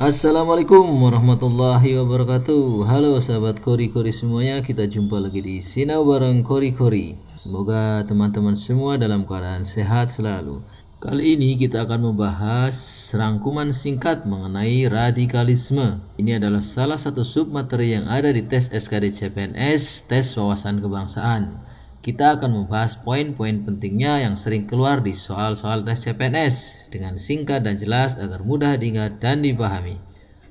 Assalamualaikum warahmatullahi wabarakatuh. Halo sahabat kori-kori semuanya, kita jumpa lagi di Sinau bareng kori-kori. Semoga teman-teman semua dalam keadaan sehat selalu. Kali ini kita akan membahas rangkuman singkat mengenai radikalisme. Ini adalah salah satu submateri yang ada di tes SKD CPNS, tes wawasan kebangsaan. Kita akan membahas poin-poin pentingnya yang sering keluar di soal-soal tes CPNS dengan singkat dan jelas agar mudah diingat dan dipahami.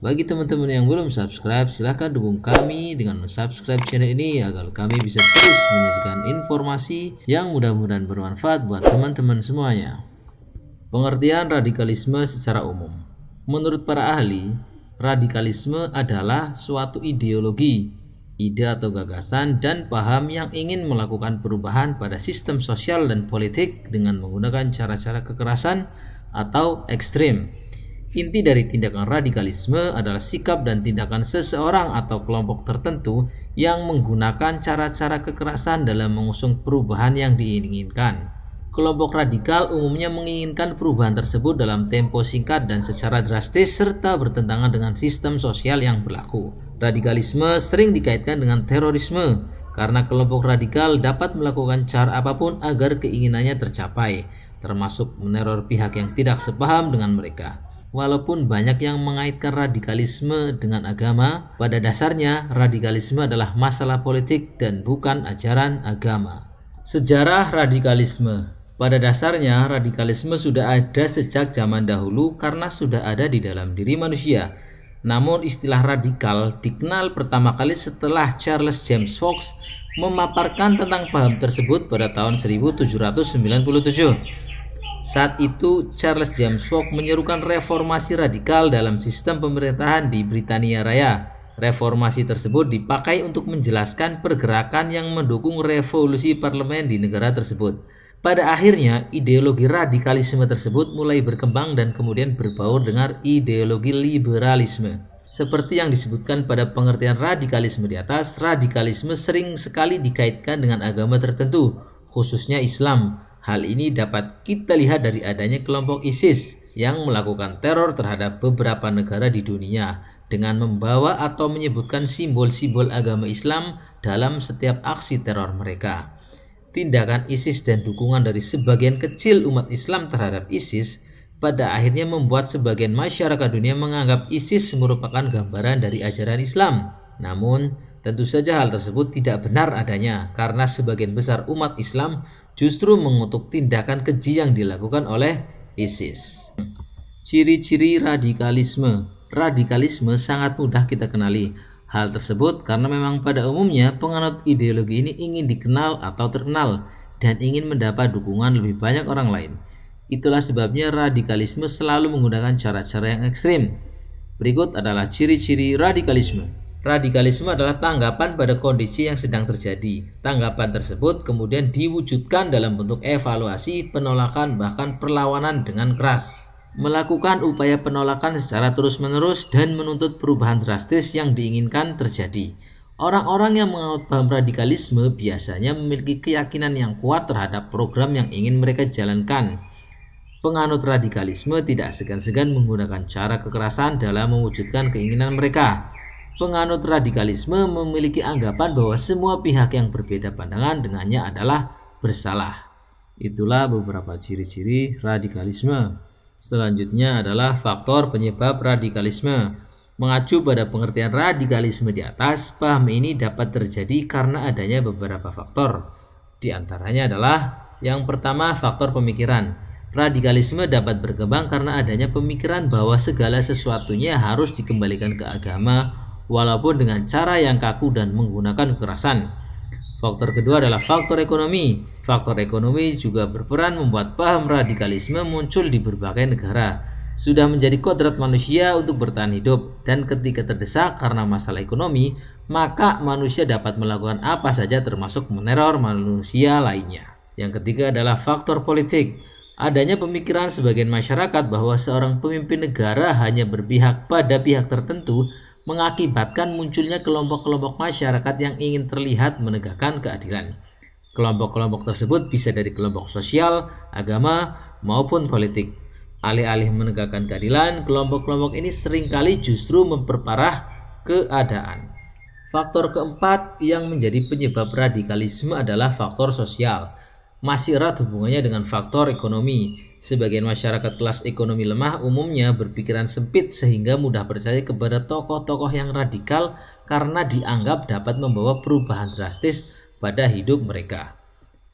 Bagi teman-teman yang belum subscribe, silahkan dukung kami dengan subscribe channel ini agar kami bisa terus menyajikan informasi yang mudah-mudahan bermanfaat buat teman-teman semuanya. Pengertian radikalisme secara umum. Menurut para ahli, radikalisme adalah suatu ideologi, ide atau gagasan dan paham yang ingin melakukan perubahan pada sistem sosial dan politik dengan menggunakan cara-cara kekerasan atau ekstrim. Inti dari tindakan radikalisme adalah sikap dan tindakan seseorang atau kelompok tertentu yang menggunakan cara-cara kekerasan dalam mengusung perubahan yang diinginkan. Kelompok radikal umumnya menginginkan perubahan tersebut dalam tempo singkat dan secara drastis serta bertentangan dengan sistem sosial yang berlaku. Radikalisme sering dikaitkan dengan terorisme karena kelompok radikal dapat melakukan cara apapun agar keinginannya tercapai, termasuk meneror pihak yang tidak sepaham dengan mereka. Walaupun banyak yang mengaitkan radikalisme dengan agama, pada dasarnya radikalisme adalah masalah politik dan bukan ajaran agama. Sejarah radikalisme. Pada dasarnya, radikalisme sudah ada sejak zaman dahulu karena sudah ada di dalam diri manusia. Namun istilah radikal dikenal pertama kali setelah Charles James Fox memaparkan tentang paham tersebut pada tahun 1797. Saat itu, Charles James Fox menyerukan reformasi radikal dalam sistem pemerintahan di Britania Raya. Reformasi tersebut dipakai untuk menjelaskan pergerakan yang mendukung revolusi parlemen di negara tersebut. Pada akhirnya, ideologi radikalisme tersebut mulai berkembang dan kemudian berbaur dengan ideologi liberalisme. Seperti yang disebutkan pada pengertian radikalisme di atas, radikalisme sering sekali dikaitkan dengan agama tertentu, khususnya Islam. Hal ini dapat kita lihat dari adanya kelompok ISIS yang melakukan teror terhadap beberapa negara di dunia dengan membawa atau menyebutkan simbol-simbol agama Islam dalam setiap aksi teror mereka. Tindakan ISIS dan dukungan dari sebagian kecil umat Islam terhadap ISIS pada akhirnya membuat sebagian masyarakat dunia menganggap ISIS merupakan gambaran dari ajaran Islam. Namun, tentu saja hal tersebut tidak benar adanya karena sebagian besar umat Islam justru mengutuk tindakan keji yang dilakukan oleh ISIS. Ciri-ciri radikalisme. Radikalisme sangat mudah kita kenali. Hal tersebut karena memang pada umumnya penganut ideologi ini ingin dikenal atau terkenal dan ingin mendapat dukungan lebih banyak orang lain. Itulah sebabnya radikalisme selalu menggunakan cara-cara yang ekstrim. Berikut adalah ciri-ciri radikalisme. Radikalisme adalah tanggapan pada kondisi yang sedang terjadi. Tanggapan tersebut kemudian diwujudkan dalam bentuk evaluasi, penolakan, bahkan perlawanan dengan keras. Melakukan upaya penolakan secara terus-menerus dan menuntut perubahan drastis yang diinginkan terjadi. Orang-orang yang menganut paham radikalisme biasanya memiliki keyakinan yang kuat terhadap program yang ingin mereka jalankan. Penganut radikalisme tidak segan-segan menggunakan cara kekerasan dalam mewujudkan keinginan mereka. Penganut radikalisme memiliki anggapan bahwa semua pihak yang berbeda pandangan dengannya adalah bersalah. Itulah beberapa ciri-ciri radikalisme. Selanjutnya adalah faktor penyebab radikalisme. Mengacu pada pengertian radikalisme di atas, paham ini dapat terjadi karena adanya beberapa faktor. Di antaranya adalah yang pertama, faktor pemikiran. Radikalisme dapat berkembang karena adanya pemikiran bahwa segala sesuatunya harus dikembalikan ke agama walaupun dengan cara yang kaku dan menggunakan kekerasan. Faktor kedua adalah faktor ekonomi. Faktor ekonomi juga berperan membuat paham radikalisme muncul di berbagai negara. Sudah menjadi kodrat manusia untuk bertahan hidup, dan ketika terdesak karena masalah ekonomi, maka manusia dapat melakukan apa saja termasuk meneror manusia lainnya. Yang ketiga adalah faktor politik. Adanya pemikiran sebagian masyarakat bahwa seorang pemimpin negara hanya berpihak pada pihak tertentu mengakibatkan munculnya kelompok-kelompok masyarakat yang ingin terlihat menegakkan keadilan. Kelompok-kelompok tersebut bisa dari kelompok sosial, agama, maupun politik. Alih-alih menegakkan keadilan, kelompok-kelompok ini seringkali justru memperparah keadaan. Faktor keempat yang menjadi penyebab radikalisme adalah faktor sosial. Masih erat hubungannya dengan faktor ekonomi. Sebagian masyarakat kelas ekonomi lemah umumnya berpikiran sempit sehingga mudah percaya kepada tokoh-tokoh yang radikal karena dianggap dapat membawa perubahan drastis pada hidup mereka.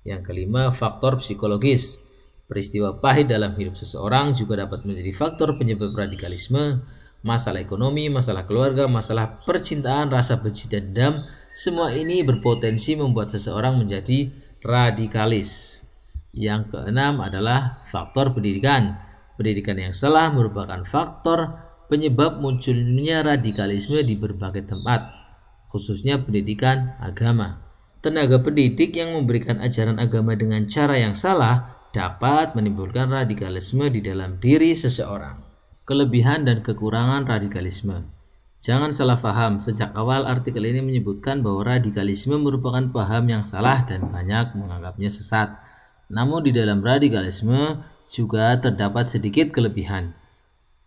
Yang kelima, faktor psikologis. Peristiwa pahit dalam hidup seseorang juga dapat menjadi faktor penyebab radikalisme. Masalah ekonomi, masalah keluarga, masalah percintaan, rasa benci dan dendam, semua ini berpotensi membuat seseorang menjadi radikalis. Yang keenam adalah faktor pendidikan. Pendidikan yang salah merupakan faktor penyebab munculnya radikalisme di berbagai tempat, khususnya pendidikan agama. Tenaga pendidik yang memberikan ajaran agama dengan cara yang salah dapat menimbulkan radikalisme di dalam diri seseorang. Kelebihan dan kekurangan radikalisme. Jangan salah paham, sejak awal artikel ini menyebutkan bahwa radikalisme merupakan paham yang salah dan banyak menganggapnya sesat. Namun di dalam radikalisme juga terdapat sedikit kelebihan.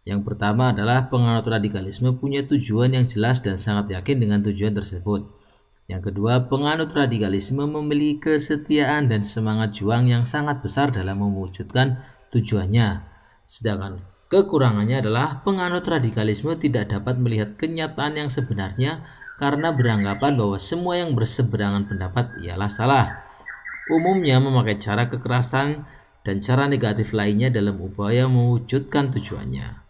Yang pertama adalah penganut radikalisme punya tujuan yang jelas dan sangat yakin dengan tujuan tersebut. Yang kedua, penganut radikalisme memiliki kesetiaan dan semangat juang yang sangat besar dalam mewujudkan tujuannya. Sedangkan kekurangannya adalah penganut radikalisme tidak dapat melihat kenyataan yang sebenarnya karena beranggapan bahwa semua yang berseberangan pendapat ialah salah. Umumnya memakai cara kekerasan dan cara negatif lainnya dalam upaya mewujudkan tujuannya.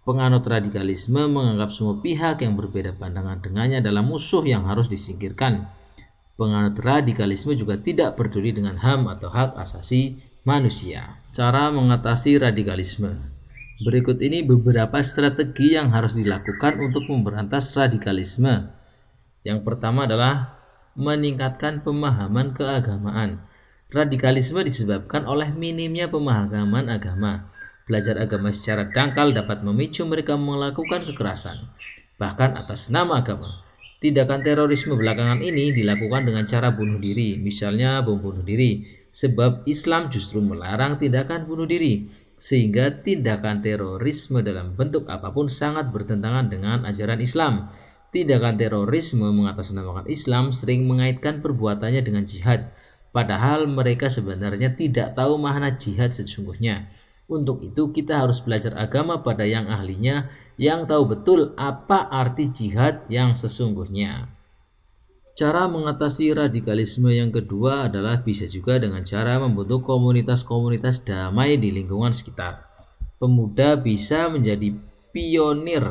Penganut radikalisme menganggap semua pihak yang berbeda pandangan dengannya adalah musuh yang harus disingkirkan. Penganut radikalisme juga tidak peduli dengan HAM atau hak asasi manusia. Cara mengatasi radikalisme. Berikut ini beberapa strategi yang harus dilakukan untuk memberantas radikalisme. Yang pertama adalah meningkatkan pemahaman keagamaan. Radikalisme disebabkan oleh minimnya pemahaman agama. Belajar agama secara dangkal dapat memicu mereka melakukan kekerasan, bahkan atas nama agama. Tindakan terorisme belakangan ini dilakukan dengan cara bunuh diri, misalnya bom bunuh diri, sebab Islam justru melarang tindakan bunuh diri, sehingga tindakan terorisme dalam bentuk apapun sangat bertentangan dengan ajaran Islam. Tindakan terorisme mengatasnamakan Islam sering mengaitkan perbuatannya dengan jihad, padahal mereka sebenarnya tidak tahu makna jihad sesungguhnya. Untuk itu kita harus belajar agama pada yang ahlinya, yang tahu betul apa arti jihad yang sesungguhnya. Cara mengatasi radikalisme yang kedua adalah bisa juga dengan cara membentuk komunitas-komunitas damai di lingkungan sekitar. Pemuda bisa menjadi pionir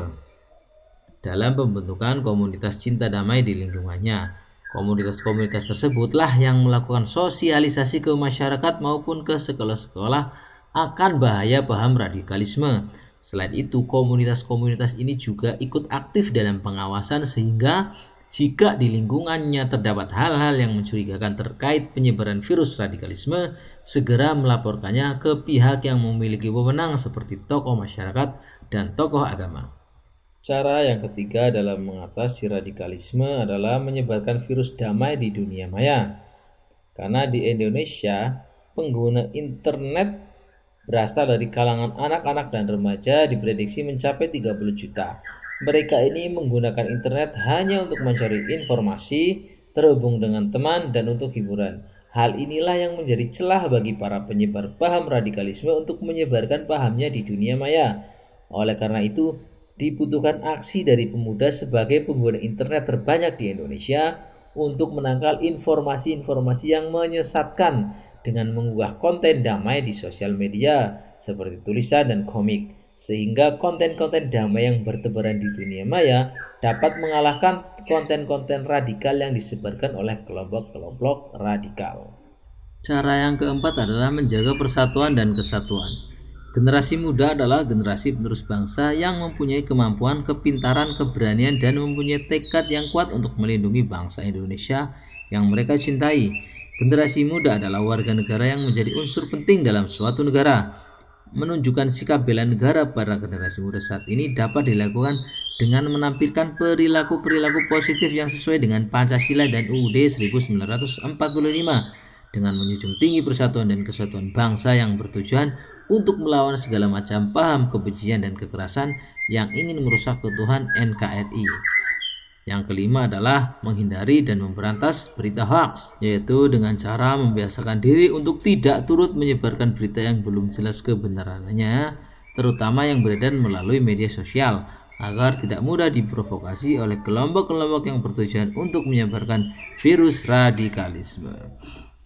dalam pembentukan komunitas cinta damai di lingkungannya. Komunitas-komunitas tersebutlah yang melakukan sosialisasi ke masyarakat maupun ke sekolah-sekolah akan bahaya paham radikalisme. Selain itu, komunitas-komunitas ini juga ikut aktif dalam pengawasan sehingga jika di lingkungannya terdapat hal-hal yang mencurigakan terkait penyebaran virus radikalisme, segera melaporkannya ke pihak yang memiliki wewenang seperti tokoh masyarakat dan tokoh agama. Cara yang ketiga dalam mengatasi radikalisme adalah menyebarkan virus damai di dunia maya. Karena di Indonesia, pengguna internet berasal dari kalangan anak-anak dan remaja diprediksi mencapai 30 juta. Mereka ini menggunakan internet hanya untuk mencari informasi, terhubung dengan teman, dan untuk hiburan. Hal inilah yang menjadi celah bagi para penyebar paham radikalisme untuk menyebarkan pahamnya di dunia maya. Oleh karena itu, dibutuhkan aksi dari pemuda sebagai pengguna internet terbanyak di Indonesia untuk menangkal informasi-informasi yang menyesatkan dengan mengunggah konten damai di sosial media seperti tulisan dan komik, sehingga konten-konten damai yang bertebaran di dunia maya dapat mengalahkan konten-konten radikal yang disebarkan oleh kelompok-kelompok radikal. Cara yang keempat adalah menjaga persatuan dan kesatuan. Generasi muda adalah generasi penerus bangsa yang mempunyai kemampuan, kepintaran, keberanian, dan mempunyai tekad yang kuat untuk melindungi bangsa Indonesia yang mereka cintai. Generasi muda adalah warga negara yang menjadi unsur penting dalam suatu negara. Menunjukkan sikap bela negara pada generasi muda saat ini dapat dilakukan dengan menampilkan perilaku-perilaku positif yang sesuai dengan Pancasila dan UUD 1945. dengan menjunjung tinggi persatuan dan kesatuan bangsa yang bertujuan untuk melawan segala macam paham kebencian dan kekerasan yang ingin merusak keutuhan NKRI. Yang kelima adalah menghindari dan memberantas berita hoax, yaitu dengan cara membiasakan diri untuk tidak turut menyebarkan berita yang belum jelas kebenarannya, terutama yang beredar melalui media sosial, agar tidak mudah diprovokasi oleh kelompok-kelompok yang bertujuan untuk menyebarkan virus radikalisme.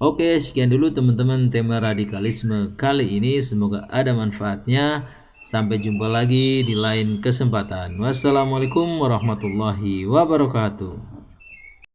Oke, sekian dulu teman-teman tema radikalisme kali ini, semoga ada manfaatnya. Sampai jumpa lagi di lain kesempatan. Wassalamualaikum warahmatullahi wabarakatuh.